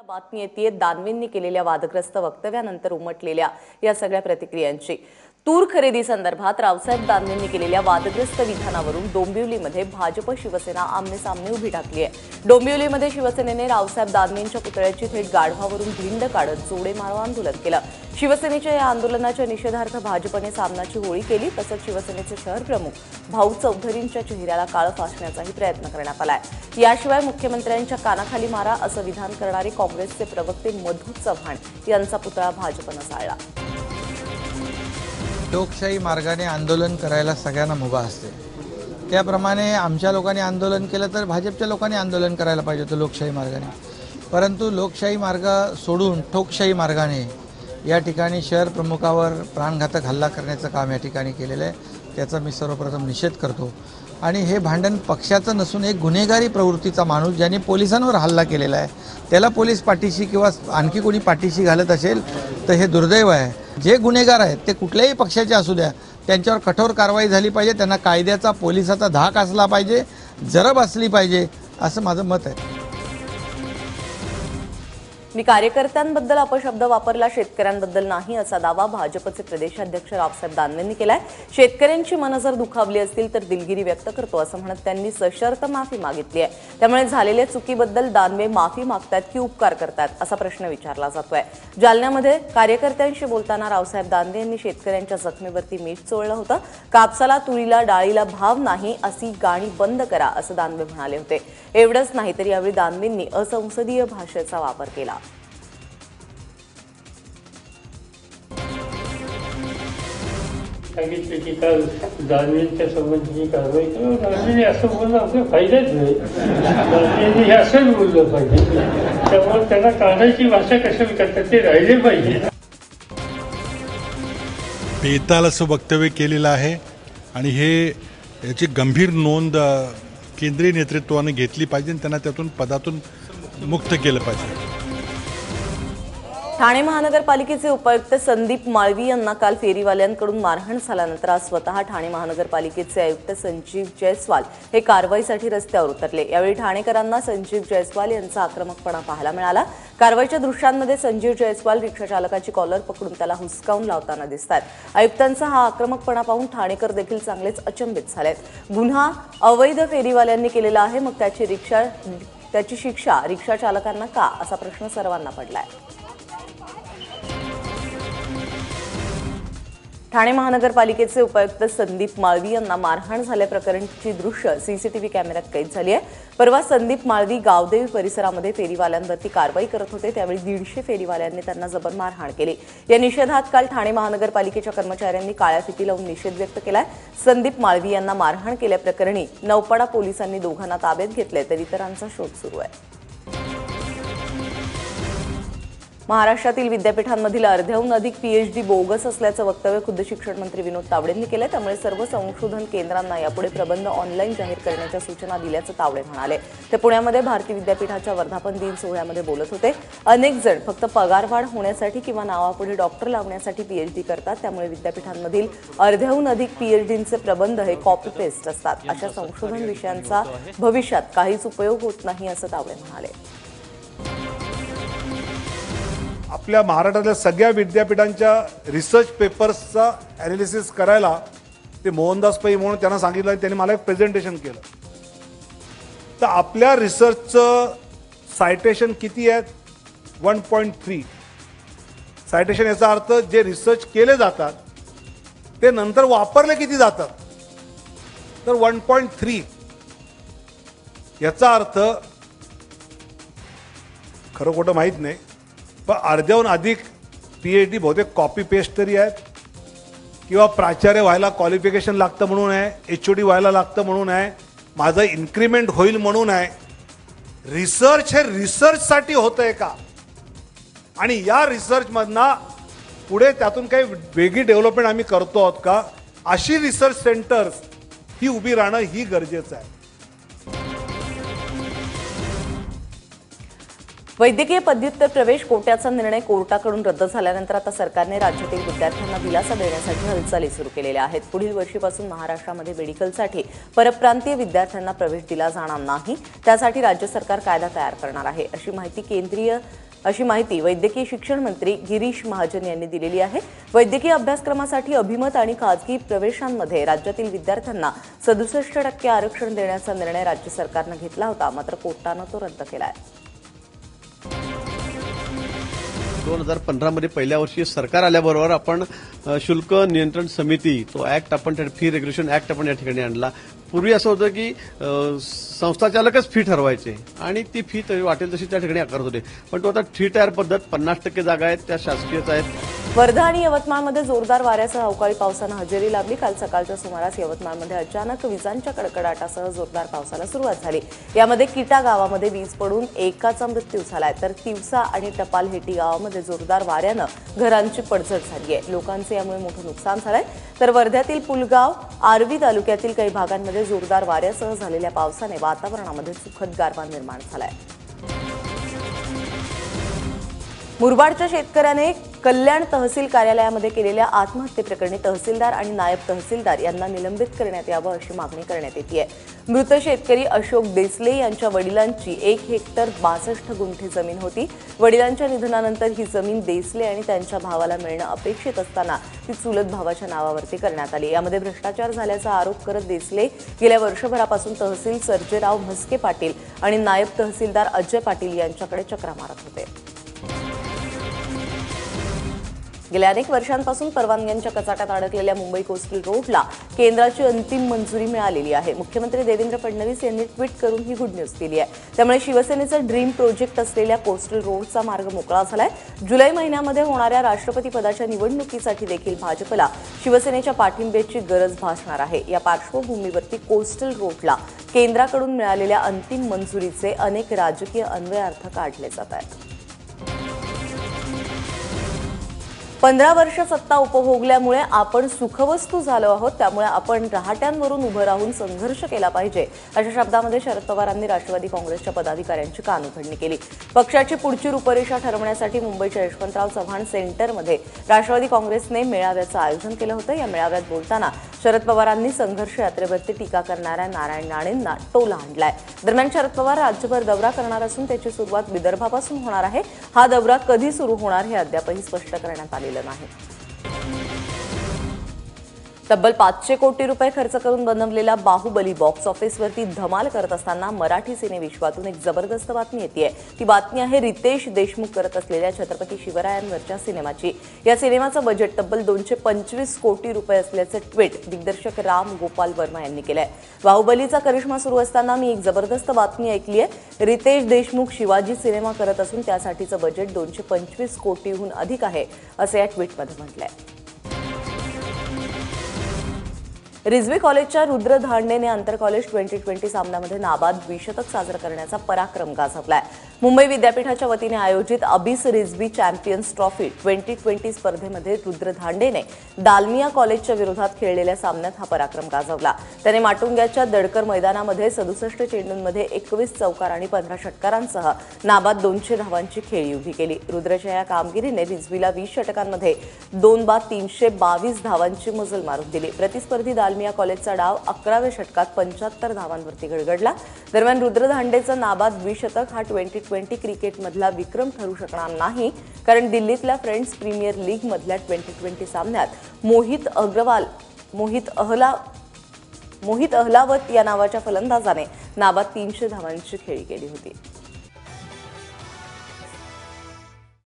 बातमी येते दानवेंनी केलेल्या वादग्रस्त वक्तव्यानंतर उमटलेल्या या सगळ्या प्रतिक्रियांची। तूर खरेदी संदर्भात रावसाहेब दानवेंनी केलेल्या वादग्रस्त विधानावरून डोंबिवलीमध्ये भाजप शिवसेना आमने-सामने उभी ठाकली आहे। डोंबिवलीमध्ये शिवसेनेने रावसाहेब दानवेंच्या पुतळ्याची थेट गाढवावरून भिंड काढत जोडे मारो आंदोलन केलं। शिवसेनेच्या या आंदोलनाच्या निषेधार्थ भाजपने सामनाची होळी केली। तसंच शिवसेनेचे शहर प्रमुख भाऊ चौधरींच्या चेहऱ्याला काळं फासण्याचाही प्रयत्न करण्यात आलाय। याशिवाय मुख्यमंत्र्यांच्या कानाखाली मारा असं विधान करणारे काँग्रेसचे प्रवक्ते मधू चव्हाण यांचा पुतळा भाजपने जाळला। लोकशाही मार्गाने आंदोलन करायला सगळ्यांना मुभा असते। त्याप्रमाणे आमच्या लोकांनी आंदोलन केलं तर भाजपच्या लोकांनी आंदोलन करायला पाहिजे होतं लोकशाही मार्गाने। परंतु लोकशाही मार्ग सोडून ठोकशाही मार्गाने या ठिकाणी शहर प्रमुखावर प्राणघातक हल्ला करण्याचं काम या ठिकाणी केलेलं आहे। त्याचा मी सर्वप्रथम निषेध करतो। आणि हे भांडण पक्षाचं नसून एक गुन्हेगारी प्रवृत्तीचा माणूस ज्यांनी पोलिसांवर हल्ला केलेला आहे त्याला पोलीस पाठीशी किंवा आणखी कोणी पाठीशी घालत असेल तर हे दुर्दैव आहे। जे गुन्हेगार आहेत ते कुठल्याही पक्षाचे असू द्या त्यांच्यावर कठोर कारवाई झाली पाहिजे। त्यांना कायद्याचा पोलिसाचा धाक असला पाहिजे, जरब असली पाहिजे असं माझं मत आहे। मी कार्यकर्त्यांबद्दल अपशब्द वापरला, शेतकऱ्यांबद्दल नाही असा दावा भाजपचे प्रदेशाध्यक्ष रावसाहेब दानवेंनी केलाय। शेतकऱ्यांची मनं जर दुखावली असतील तर दिलगिरी व्यक्त करतो असं म्हणत त्यांनी सशर्त माफी मागितली आहे। त्यामुळे झालेल्या चुकीबद्दल दानवे माफी मागतात की उपकार करतात असा प्रश्न विचारला जातोय। जालन्यामध्ये कार्यकर्त्यांशी बोलताना रावसाहेब दानवे यांनी शेतकऱ्यांच्या जखमेवरती मीठ चोळलं होतं। कापसाला, तुरीला, डाळीला भाव नाही अशी गाणी बंद करा असं दानवे म्हणाले होते। एवढंच नाही तर यावेळी दानवेंनी असंसदीय भाषेचा वापर केला। सांगितले की काल दानवेंच्या संबंधीची कारवाई करा। दानवेंनी असं बोलणं आपला फायदाच नाही। दानवेंनी हे असंच बोललं पाहिजे। त्यामुळे त्यांना काढायची भाषा कशाला करतात ते राहिले पाहिजे। बेताल असं वक्तव्य केलेलं आहे आणि हे याची गंभीर नोंद केंद्रीय नेतृत्वाने घेतली पाहिजे आणि त्यांना त्यातून पदातून मुक्त केलं पाहिजे। ठाणे महानगरपालिकेचे उपायुक्त संदीप माळवी यांना काल फेरीवाल्यांकडून मारहाण झाल्यानंतर आज स्वतः ठाणे महानगरपालिकेचे आयुक्त संजीव जयस्वाल हे कारवाईसाठी रस्त्यावर उतरले। यावेळी ठाणेकरांना संजीव जयस्वाल यांचा आक्रमकपणा पाहायला मिळाला। कारवाईच्या दृश्यांमध्ये संजीव जयस्वाल रिक्षा चालकाची कॉलर पकडून त्याला हुसकावून लावताना दिसतात। आयुक्तांचा हा आक्रमकपणा पाहून ठाणेकर देखील चांगलेच अचंबित झालेत। गुन्हा अवैध फेरीवाल्यांनी केलेला आहे, मग त्याची शिक्षा रिक्षा चालकांना का असा प्रश्न सर्वांना पडलाय। ठाणे महानगरपालिकेचे उपायुक्त संदीप माळवी यांना मारहाण झाल्याप्रकरणाची दृश्य सीसीटीव्ही कॅमेऱ्यात कैद झाली आहे। परवा संदीप माळवी गावदेवी परिसरामध्ये फेरीवाल्यांवरती कारवाई करत होते। त्यावेळी 150 फेरीवाल्यांनी त्यांना जबर मारहाण केली। या निषेधात काल ठाणे महानगरपालिकेच्या कर्मचाऱ्यांनी काळ्या फिती लावून निषेध व्यक्त केलाय। संदीप माळवी यांना मारहाण केल्याप्रकरणी नौपाडा पोलिसांनी दोघांना ताब्यात घेतले तर इतरांचा शोध सुरू आहे। महाराष्ट्रातील विद्यापीठांमधील अर्ध्याहून अधिक पीएचडी बोगस असल्याचं वक्तव्य खुद्द शिक्षण मंत्री विनोद तावडेंनी केलं। त्यामुळे सर्व संशोधन केंद्रांना यापुढे प्रबंध ऑनलाईन जाहीर करण्याच्या सूचना दिल्याचं तावडे म्हणाले। ते पुण्यामध्ये भारतीय विद्यापीठाच्या वर्धापन दिन सोहळ्यामध्ये बोलत होते। अनेक जण फक्त पगारवाढ होण्यासाठी किंवा नावापुढे डॉक्टर लावण्यासाठी पीएचडी करतात। त्यामुळे विद्यापीठांमधील अर्ध्याहून अधिक पीएचडींचे प्रबंध हे कॉपी पेस्ट असतात। अशा संशोधन विषयांचा भविष्यात काहीच उपयोग होत नाही असं तावडे म्हणाले। आपल्या महाराष्ट्रातल्या सगळ्या विद्यापीठांच्या रिसर्च पेपर्सचा ॲनालिसिस करायला ते मोहनदास पै म्हणून त्यांना सांगितलं, त्यांनी मला एक प्रेझेंटेशन केलं। तर आपल्या रिसर्चचं सायटेशन किती आहेत? 1.3 सायटेशन। याचा अर्थ जे रिसर्च केले जातात ते नंतर वापरले किती जातात? तर 1.3। याचा अर्थ खरं खोटं माहीत नाही, पण अर्ध्याहून अधिक पीएचडी बहुतेक कॉपी पेस्ट तरी आहेत किंवा प्राचार्य व्हायला क्वालिफिकेशन लागतं म्हणून आहे, एचओडी व्हायला लागतं म्हणून आहे, माझं इन्क्रिमेंट होईल म्हणून आहे। रिसर्च हे रिसर्चसाठी होतंय का? आणि या रिसर्चमधनं पुढे त्यातून काही वेगळी डेव्हलपमेंट आम्ही करतो आहोत का? अशी रिसर्च सेंटर्स ही उभी राहणं ही गरजेचं आहे। वैद्यकीय पदव्युत्तर प्रवेश कोट्याचा निर्णय कोर्टाकडून रद्द झाल्यानंतर आता सरकारने राज्यातील विद्यार्थ्यांना दिलासा देण्यासाठी हालचाली सुरू केलेल्या आहेत। पुढील वर्षीपासून महाराष्ट्रामध्ये मेडिकलसाठी परप्रांतीय विद्यार्थ्यांना प्रवेश दिला जाणार नाही। त्यासाठी राज्य सरकार कायदा तयार करणार आहे अशी माहिती केंद्रीय अशी माहिती वैद्यकीय शिक्षण मंत्री गिरीश महाजन यांनी दिलेली आहे। वैद्यकीय अभ्यासक्रमासाठी अभिमत आणि खासगी प्रवेशांमध्ये राज्यातील विद्यार्थ्यांना 67% आरक्षण देण्याचा निर्णय राज्य सरकारनं घेतला होता, मात्र कोर्टानं तो रद्द केला आहे। 2015 मध्ये पहिल्या वर्षी सरकार आल्याबरोबर आपण शुल्क नियंत्रण समिती तो ऍक्ट आपण फी रेग्युलेशन ऍक्ट आपण या ठिकाणी आणला। पूर्वी असं होतं की संस्थाचालकच फी ठरवायचे आणि ती फी वाटेल तशी त्या ठिकाणी आकारत होते, पण तो आता 3 टायर पद्धत 50% जागा आहेत त्या शासकीयच आहेत। वर्धा आणि यवतमाळमध्ये जोरदार वाऱ्यासह अवकाळी पावसानं हजेरी लावली। काल सकाळच्या सुमारास यवतमाळमध्ये अचानक विजांच्या कडकडाटासह जोरदार पावसाला सुरुवात झाली। यामध्ये किटा गावामध्ये वीज पडून एकाचा मृत्यू झालाय, तर तिवसा आणि टपालहेटी गावामध्ये जोरदार वाऱ्यानं घरांची पडझड झाली आहे। लोकांचे यामुळे मोठं नुकसान झालंय, तर वर्ध्यातील पुलगाव, आर्वी तालुक्यातील काही भागांमध्ये जोरदार वाऱ्यासह झालेल्या पावसाने वातावरणामध्ये सुखद गारवा निर्माण झालाय। मुरबाडच्या शेतकऱ्याने कल्याण तहसील कार्यालयामध्ये केलेल्या आत्महत्येप्रकरणी तहसीलदार आणि नायब तहसीलदार यांना निलंबित करण्यात यावं अशी मागणी करण्यात येते आहे। मृत शेतकरी अशोक देसले यांच्या वडिलांची 1 हेक्टर 62 गुंठे जमीन होती। वडिलांच्या निधनानंतर ही जमीन देसले आणि त्यांच्या भावाला मिळणं अपेक्षित असताना ती चुलत भावाच्या नावावरती करण्यात आली। यामध्ये भ्रष्टाचार झाल्याचा आरोप करत देसले गेल्या वर्षभरापासून तहसील सर्जेराव म्हस्के पाटील आणि नायब तहसीलदार अजय पाटील यांच्याकडे चक्रा मारत होते। गेल्या अनेक वर्षांपासून परवानग्यांच्या कचाट्यात अडकलेल्या मुंबई कोस्टल रोडला केंद्राची अंतिम मंजुरी मिळालेली आहे। मुख्यमंत्री देवेंद्र फडणवीस यांनी ट्विट करून ही गुड न्यूज दिली आहे। त्यामुळे शिवसेनेचा ड्रीम प्रोजेक्ट असलेल्या कोस्टल रोडचा मार्ग मोकळा झालाय। जुलै महिन्यामध्ये होणाऱ्या राष्ट्रपती पदाच्या निवडणुकीसाठी देखील भाजपला शिवसेनेच्या पाठिंब्याची गरज भासणार आहे। या पार्श्वभूमीवरती कोस्टल रोडला केंद्राकडून मिळालेल्या अंतिम मंजुरीचे अनेक राजकीय अन्वयार्थ काढले जात आहेत। 15 वर्ष सत्ता उपभोगल्यामुळे आपण सुखवस्तू झालो आहोत, त्यामुळे आपण रहाट्यांवरून उभं राहून संघर्ष केला पाहिजे, अशा शब्दामध्ये शरद पवारांनी राष्ट्रवादी काँग्रेसच्या पदाधिकाऱ्यांची कानउघडणी केली। पक्षाची पुढची रूपरेषा ठरवण्यासाठी मुंबईच्या यशवंतराव चव्हाण सेंटरमध्ये राष्ट्रवादी काँग्रेसने मेळाव्याचं आयोजन केलं होतं। या मेळाव्यात बोलताना शरद पवारांनी संघर्ष यात्रेवरती टीका करणाऱ्या नारायण राणेंना टोला हाणलाय। दरम्यान शरद पवार राज्यभर दौरा करणार असून त्याची सुरुवात विदर्भापासून होणार आहे। हा दौरा कधी सुरू होणार हे अद्यापही स्पष्ट करण्यात आलेलं नाही। तब्बल 500 कोटी रुपये खर्च करून बनवलेला बाहुबली बॉक्स ऑफिसवरती धमाल करत असताना मराठी सिनेविश्वातून एक जबरदस्त बातमी येतेय। ती बातमी आहे रितेश देशमुख करत असलेल्या छत्रपती शिवरायांवरच्या सिनेमाची। या सिनेमाचं बजेट तब्बल 225 कोटी रुपये असल्याचं ट्विट दिग्दर्शक राम गोपाल वर्मा यांनी केलंय। बाहुबलीचा करिश्मा सुरू असताना मी एक जबरदस्त बातमी ऐकली आहे। रितेश देशमुख शिवाजी सिनेमा करत असून त्यासाठीचं बजेट 225 कोटीहून अधिक आहे, असं या ट्विटमध्ये म्हटलंय। रिझवी कॉलेजच्या रुद्र धांडेने आंतर कॉलेज 2020 सामन्यामध्ये नाबाद द्विशतक साजरा करण्याचा पराक्रम गाजवलाय। मुंबई विद्यापीठाच्या वतीने आयोजित अबिस रिझवी चॅम्पियन्स ट्रॉफी 2020 स्पर्धेमध्ये रुद्र धांडेने दालमिया कॉलेजच्या विरोधात खेळलेल्या सामन्यात हा पराक्रम गाजवला। त्याने माटुंग्याच्या दडकर मैदानामध्ये 67 चेंडूंमध्ये 21 चौकार आणि 15 षटकारांसह नाबाद 200 धावांची खेळी उभी केली। रुद्रच्या या कामगिरीने रिझवीला 20 षटकांमध्ये 2 बाद 322 धावांची मजल मारून दिली। प्रतिस्पर्धी दालमिया कॉलेजचा डाव 11व्या षटकात 75 धावांवरती गडगडला। दरम्यान रुद्र धांडेचं नाबाद द्विशतक हा 2020 क्रिकेटमधला विक्रम ठरू शकणार नाही, कारण दिल्लीतल्या फ्रेंड्स प्रीमियर लीग मधल्या 2020 सामन्यात मोहित अहलावत या नावाच्या फलंदाजाने नाबाद 300 धावांची खेळी केली होती।